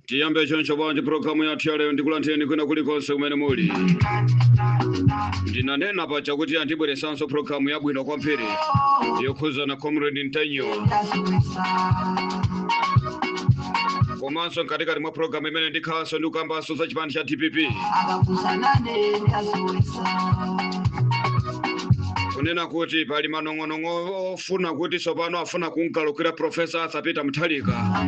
Tiyambe choncho bwanje programu ya leo ndikulanteni kwina kulikonse kumene muli. Ndinanena pacha kuti andibweresanso programu yabwino kwambiri yokhuza na Comrade Ntanyiwa. Komanso katikati mwa programu imene ndikhalanso ndikukambanso za chipande cha TPP. Kunena kuti pali manong'onong'o ofuna kuti sopano afuna kunkalukira Professor Arthur Peter Mutharika.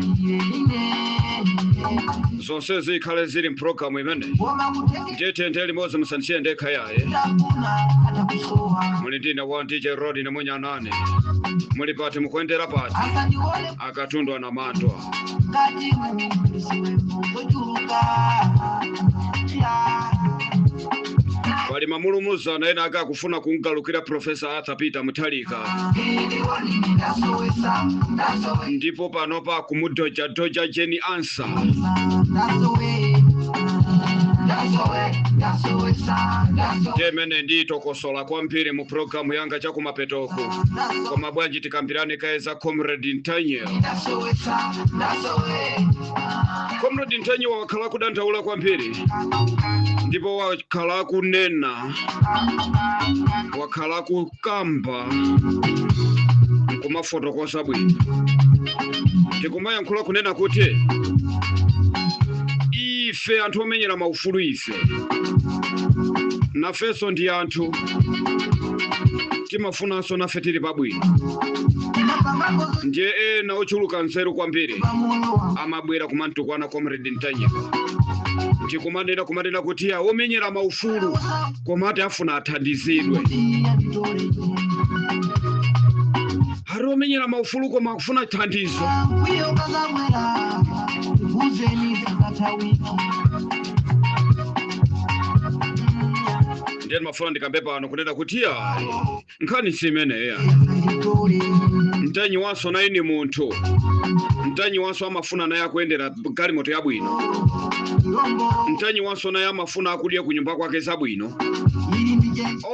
Zonse zikhale zili mprogramu imene. Ndiyetende limodzi musanisiye ndekha yaye. Muli ndine wa DJ Rod na Munyanane. Muli pati mukuendera pati. Akatundwa na matwa. Wali mamulumuza na ena akakufuna kunkalukira Professor Arthur Peter Mutharika. Ndipo panopa kumudoja Jenny Answer. Jemene ndito kosola kwambiri mu programu yanga chakumapetoku. Koma bwanji tikambirane kaeza Comrade Ntanyiwa. Comrade Ntanyiwa wakhala kudandaula kwambiri. Ndipo wakhala kunena. Wakhala kukamba. Kumafotokosa bwino. Tikumaya nkula kunena kuti ife anthu omenyera maufulu ife. Nafeso ndi anthu timafunanso nafe tili pabwino. Ndiye ena ochuluka nzeru kwambiri amabwera kumantukwana Comrade Ntanyiwa. Tikumanena kuti ya omenyera maufulu komati afuna athandizidwe. Hari omenyera maufulu koma akufuna thandizo. Ndiye mafuna ndikambe pano kunena kuti ya nkhani simene ya. Ntanyiwanso naye ni munthu. Ntanyiwanso amafuna naye akuendera galimoto yabwino. Ntanyiwanso naye amafuna akudya kunyumba kwake zabwino.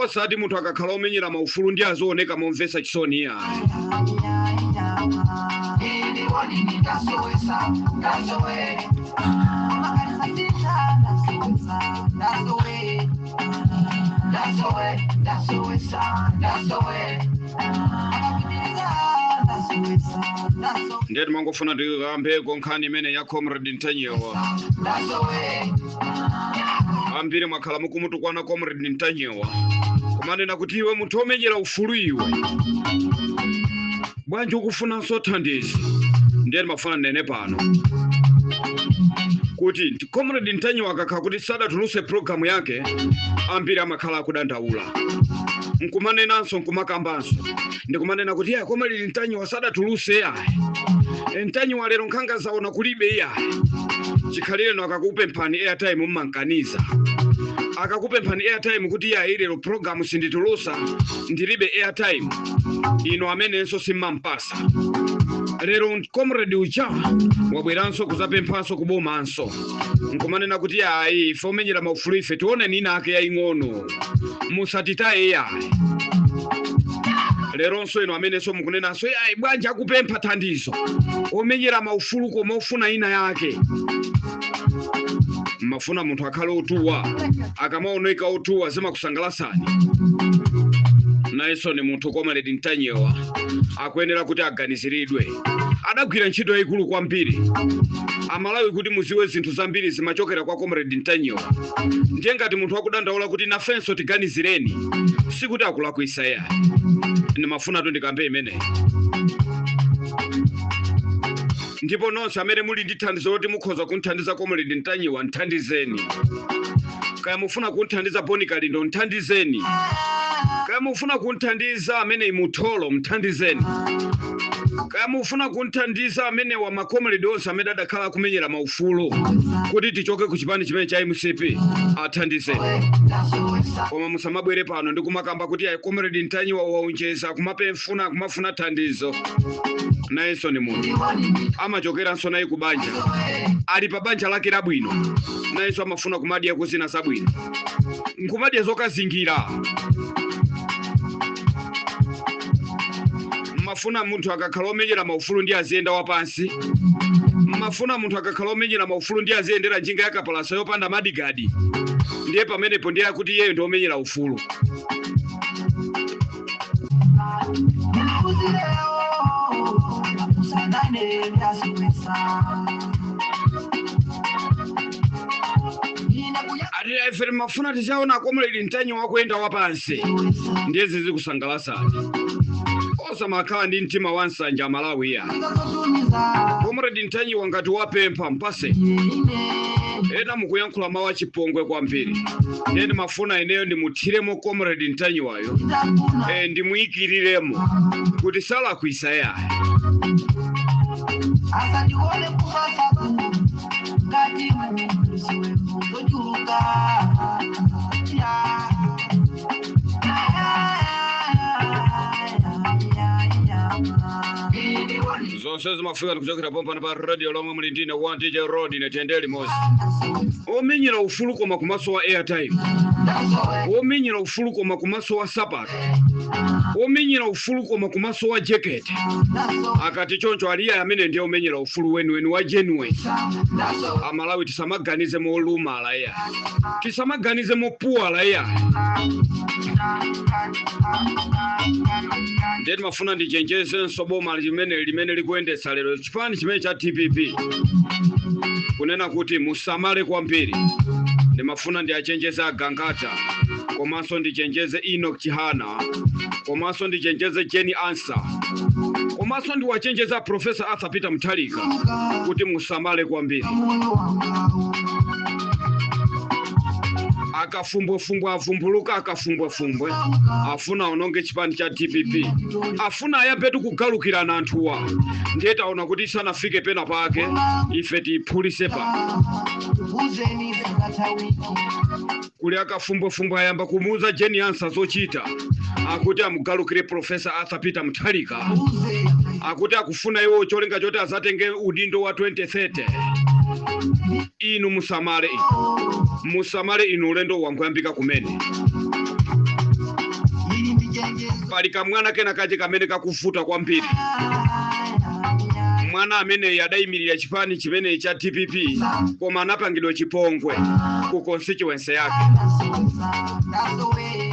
Osati munthu akakhala omenyera maufulu ndi azooneka momvesa chisoni ya. Ndiye mangofuna ndikambe nkhani imene ya Comrade Ntanyiwa. Ambiri mwakhala mukumutukwana Comrade Ntanyiwa. Kumanena kuti iwe munthu omenyera ufulu iwe. Bwanji ukufunanso thandizo. Ndiye mafuna nene pano. Kuti Comrade Ntanyiwa akakhala kuti sadatuluse programu yake, ambiri amakhala akudandaula. Nkumanenanso nkumakambanso. Ndikumanena kuti ya Comrade Ntanyiwa sadatuluse ya. Ntanyiwa lero nkhanga zaona kulibe ya. Chikhalire no akakupemphani airtime mmankaniza. Akakupemphani airtime kuti ya lero programu sinditulusa ndilibe airtime. Ino amenenso simmampasa. Lero Comrade ucha wabweranso kuzapemphanso kubomanso. Nkumanena kuti ya ife omenyera maufulu ife tione nina ake yaing'ono. Musatitaye ya. Leronso ino amenenso mukunenanso ya bwanji akupempha thandizo. Omenyera maufulu koma ofuna ina yake. Mafuna munthu akhale otuwa. Akamaoneka otuwa zimakusangalasani. Nayenso ni munthu Comrade Ntanyiwa akuyenera kuti aganiziridwe. Adagwira ntchito yayikulu kwambiri. Amalawi kuti muziwe zinthu zambiri zimachokera kwa Comrade Ntanyiwa. Ndiye ngati munthu akudandaula kuti nafenso tiganizireni, sikuti akulakwisa ya. Ndimafuna ndikambe imene. Ndipo nonse amene muli ndi thandizo loti mukhoza kunthandiza Comrade Ntanyiwa nthandizeni. Kaya mufuna kunthandiza Boni Kalindo nthandizeni. Kaya mufuna kunthandiza amene imutholo mthandizeni. Kaya mufuna kunthandiza amene wa makomrade onse amene adakhala kumenyera maufulu kuti tichoke ku chipani chimene cha MCP athandizeni. Koma musamabwere pano ndikumakamba kuti ya Comrade Ntanyiwa waonjeza kumafuna thandizo. Nayenso ni munthu amachokeranso naye kubanja. Ali pa banja lake labwino. Nayenso amafuna kumadya kuzina zabwino. Nkumadya zokazingira. mafuna munthu akakhala omenyera maufulu ndi aziyenda wapansi. Mafuna munthu akakhala omenyera maufulu ndi aziyendera njinga yakapalasa yopanda madigadi. Ndiye pamenepo ndiye kuti iyeyo ndi omenyera ufulu. Ati ife mafuna tichaona Comrade Ntanyi wakuenda wapansi. Ndiye zizi kusangalasa. Osamakhala ndi mtima wansanja Malawi ya. Comrade Ntanyi wangati wapempha mpase. Ena mukuyankhula mawu achipongwe kwambiri. Ndiye mafuna ineyo ndimuthiremo Comrade Ntanyi wayo. Ndimuyikiriremo kuti sala kuisaya. Asadiwole kufasa ngati msiwe mujuluka zonse zimafika kuchokera pompa pa radio lomwe muli ndine wa DJ Road netendeli mosi. Omenyera ufulu koma kumaso wa airtime. Omenyera ufulu koma kumaso wa sapato. Omenyera ufulu koma kumaso wa jacket. Akati choncho aliya amene ndiye omenyera ufulu wenu wa genuine. Amalawi tisamaganize mo lumala ya. Tisamaganize mo puala ya. Ndeti mafuna ndichenjeze nsoboma limene likuendesa lero chipani chimene cha TPP. Kunena kuti musamale kwambiri. Ndimafuna ndiachenjeze Agangata. Komanso ndichenjeze Enoch Chihana. Komanso ndichenjeze Jenny Ansah. Komanso ndiwachenjeza Professor Arthur Peter Mutharika kuti musamale kwambiri. Akafumbwe avumbuluka akafumbwe afuna ononge chipani cha TPP. Afuna ayapetu kugalukirana anthuwa. Ndiye taona kuti sanafike pena pake ife tiphulise pa. Kuli akafumbwe ayamba kumuuza Jenny Ansah zochita. Akuti amugalukire Professor Arthur Peter Mutharika. Akuti akufuna iwo cholinga choti azatenge udindo wa 2030. Inu musamale inu ulendo wanguyambika kumene. Pali kamwana kena kaje kamene kakufuta kwambiri. Mwana amene yadayimirira chipani chimene cha TPP koma anapangidwa chipongwe ku constituency yake.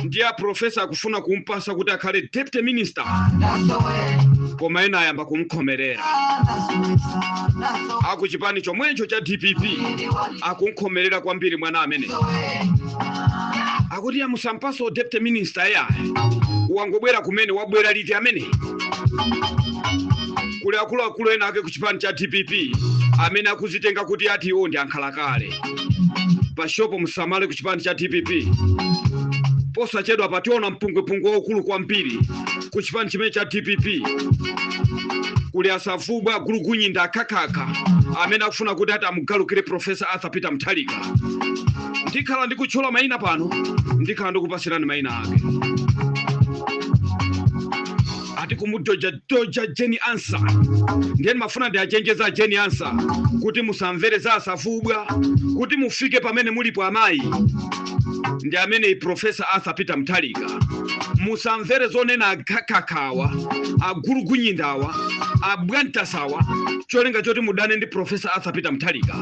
Ndiye professor akufuna kumpasa kuti akhale deputy minister. Koma ena ayamba kumkhomerera. Akuchipani chomwecho cha TPP akunkhomerera kwambiri mwana amene. Akuti amusampaso deputy minister ya. Wangobwera kumene wabwera liti amene. Kule akulu ena ake kuchipani cha TPP amene akuzitenga kuti ati iwo ndi ankhalakale. Pashopo musamale kuchipani cha TPP. Posachedwa pationa mpungwe okulu kwambiri kuchipani chimene cha TPP. Kuli asafubwa gulugunyinda akakaka amene akufuna kuti ati amugalukire Professor Arthur Peter Mutharika. Ndikhala ndikuchola maina pano, ndikhala ndikupasirani maina ake. Ati kumudoja Jenny Ansah. Ndiye mafuna ndi achenjeza Jenny Ansah kuti musamvere za asafubwa, kuti mufike pamene mulipo amayi. Ndi amene Professor Arthur Peter Mutharika. Musamvere zonena akakakawa, agulugunyindawa, abwantasawa, cholinga choti mudane ndi Professor Arthur Peter Mutharika.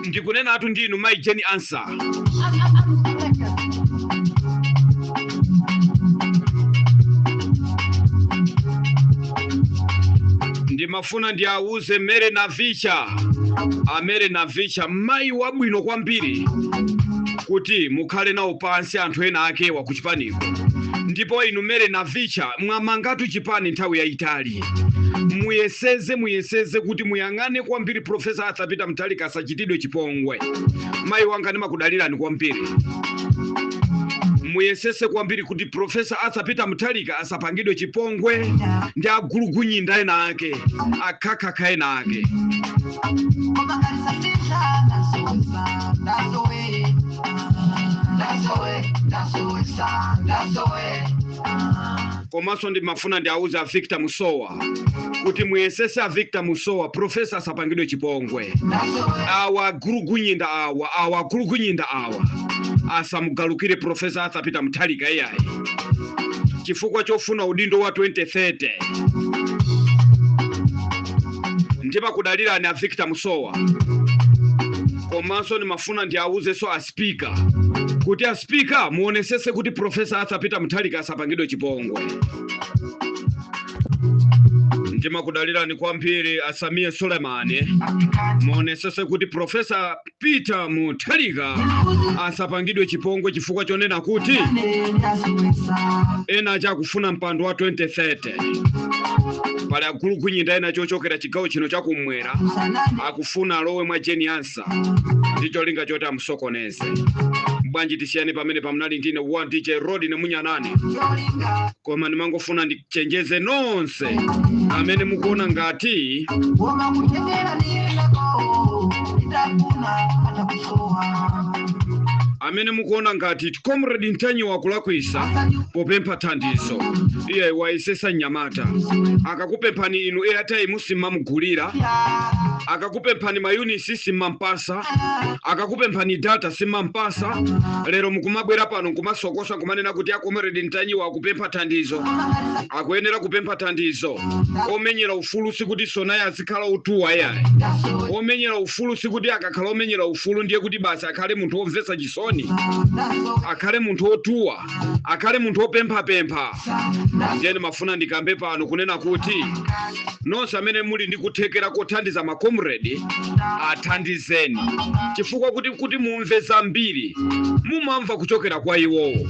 Ndikunena atu ndinu mai Jenny Ansah. Ndimafuna ndi auze Mere Navicha mai wabwino kwambiri kuti mukhale nawo pansi anthu ena ake wa kuchipaniko. Ndipo inu Mere Navicha mwamangatu chipani nthawi yaitali. Muyeseze kuti muyang'ane kwambiri Professor Arthur Peter Mutharika asachitidwe chipongwe. Mai wanga ndimakudalirani kwambiri. Muyesese kwambiri kuti Professor Arthur Peter Mutharika asapangidwe chipongwe ndi agulugunyinda ena ake, akakaka ena ake. Komanso ndimafuna ndi auza Victor Musowa kuti muyesese Victor Musowa Professor asapangidwe chipongwe. Awa agulugunyinda awa asamugalukire Professor Arthur Peter Mutharika yayi. chifukwa chofuna udindo wa 2030. Ndiba kudalira ni Victor Musowa. Komanso ni mafuna ndi auze so a speaker. Kuti a speaker muonesese kuti Professor Arthur Peter Mutharika asapangidwe chipongwe. Ndima kudalira ni kwambiri Asamia Sulemani. Muonesese kuti Professor Peter Mutharika asapangidwe chipongwe chifukwa chonena kuti ena acha kufuna mpando wa 2030. Pale akulu kunyinda ena chochokera chigawo chino chakumwera akufuna alowe mwa Jeniansa. Ndicho linga choti amsokoneze. Bwanji tisiyane pamene pamnali ndine wa DJ Rod ne Munyanani. Koma nimangofuna ndichenjeze nonse amene mukuona ngati amene mukuona ngati Comrade Ntanyi wakulakwisa popempha thandizo. Iye waisesa Nyamata. Akakupemphani inu airtime simamugulira. Akakupemphani mayunisi simampasa. Akakupemphani data simampasa. Lero mukumabwera pano kumasokosa kumanena kuti Comrade Ntanyi wakupempha thandizo. Akuyenera kupempha thandizo. Omenyera ufulu sikuti Sonaya azikhala utuwa yaye. Omenyera ufulu sikuti akakhala omenyera ufulu ndiye kuti basi akhale munthu omvetsa chisoni. Akhale munthu otuwa. Akhale munthu opempha. Ndiye mafuna ndikambe pano kunena kuti nonse amene muli ndi kuthekera kothandiza makomrade athandizeni. Chifukwa kuti mumve zambiri mumamva kuchokera kwa iwowo.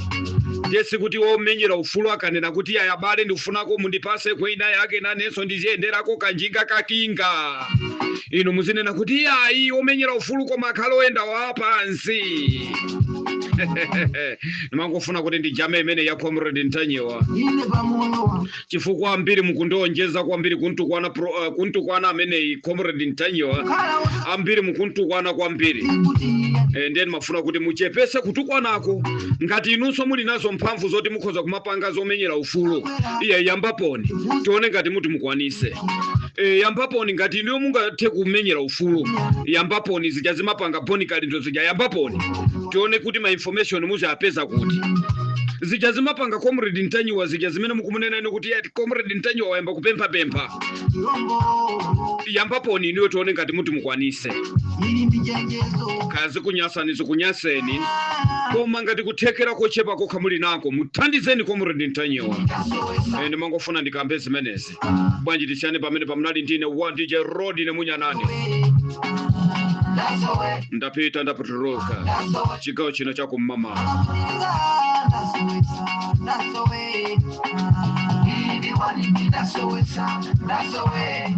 Yesi kuti omenyera ufulu akanena kuti ayabale ndifunako mundipase kwina yake nanenso ndiziyenderako kanjinga kakinga. Inu muzinena kuti ayi omenyera ufulu koma akhale oyenda wapansi. Nimangofuna kuti ndijame imene ya Comrade Ntanyiwa. Chifukwa ambiri mukundonjeza kwambiri kuntukwana amene Comrade Ntanyiwa. Ambiri mukuntukwana kwambiri. Ndiye mafuna kuti muchepese kutukwanako ngati inunso muli nazo mphamvu zoti mukhoza kumapanga zomenyera ufulu. Iye yambaponi tione ngati muti mukwanise. Yambaponi ngati inu mungathe kumenyera ufulu. Yambaponi zijazimapanga bonikali ndo zija yambaponi. Tione kuti ma information muzapeza kuti. Zijazimapanga Comrade Ntanyiwa zijazimene mukumunena ino kuti yati Comrade Ntanyiwa wayamba kupempha. Yambaponi inu tione ngati muti mukwanise. Kazi kunyasanizo kunyaseni. Koma ngati kuthekera kochepa kokhamuli nako muthandizeni Comrade Ntanyiwa. Ndimangofuna ndikambe zimenezi. Bwanji tisiyane pamene pamnali ndine wa DJ Rod ne Munyanani. Ndapita ndapotoloka chigawo chino chakumama. That's the way.